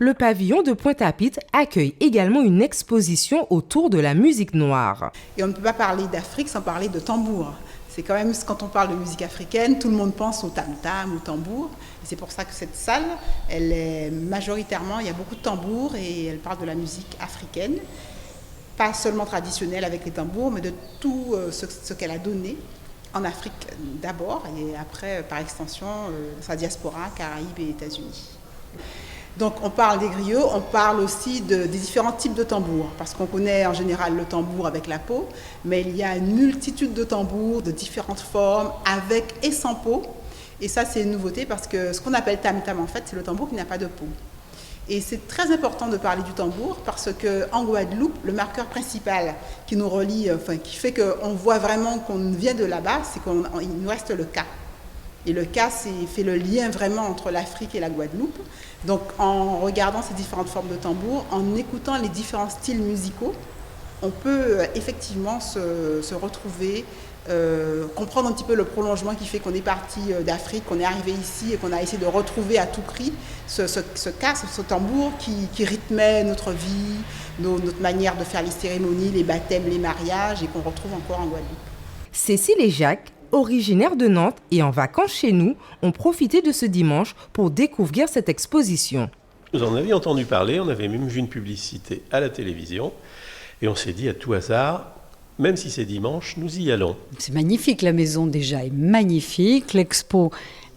le pavillon de Pointe-à-Pitre accueille également une exposition autour de la musique noire. Et on ne peut pas parler d'Afrique sans parler de tambour. C'est quand même, quand on parle de musique africaine, tout le monde pense au tam-tam, au tambour. Et c'est pour ça que cette salle, elle est majoritairement, il y a beaucoup de tambours et elle parle de la musique africaine. Pas seulement traditionnelle avec les tambours, mais de tout ce qu'elle a donné en Afrique d'abord et après, par extension, sa diaspora, Caraïbes et États-Unis. Donc on parle des griots, on parle aussi des différents types de tambours, parce qu'on connaît en général le tambour avec la peau, mais il y a une multitude de tambours de différentes formes, avec et sans peau. Et ça c'est une nouveauté parce que ce qu'on appelle tam-tam en fait, c'est le tambour qui n'a pas de peau. Et c'est très important de parler du tambour parce qu'en Guadeloupe, le marqueur principal qui nous relie, qui fait qu'on voit vraiment qu'on vient de là-bas, c'est qu'il nous reste le ka. Et le ka fait le lien vraiment entre l'Afrique et la Guadeloupe. Donc en regardant ces différentes formes de tambour, en écoutant les différents styles musicaux, on peut effectivement se retrouver, comprendre un petit peu le prolongement qui fait qu'on est parti d'Afrique, qu'on est arrivé ici et qu'on a essayé de retrouver à tout prix ce ka, ce tambour qui rythmait notre vie, notre manière de faire les cérémonies, les baptêmes, les mariages et qu'on retrouve encore en Guadeloupe. Cécile et Jacques, originaires de Nantes et en vacances chez nous, ont profité de ce dimanche pour découvrir cette exposition. Nous en avions entendu parler, on avait même vu une publicité à la télévision et on s'est dit à tout hasard, même si c'est dimanche, nous y allons. C'est magnifique, la maison déjà est magnifique, l'expo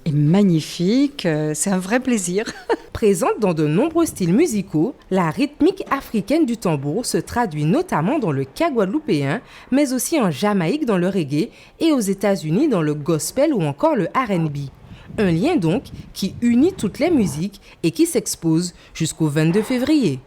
est magnifique, c'est un vrai plaisir. Présente dans de nombreux styles musicaux, la rythmique africaine du tambour se traduit notamment dans le ka guadeloupéen, mais aussi en Jamaïque dans le reggae et aux États-Unis dans le gospel ou encore le R&B. Un lien donc qui unit toutes les musiques et qui s'expose jusqu'au 22 février.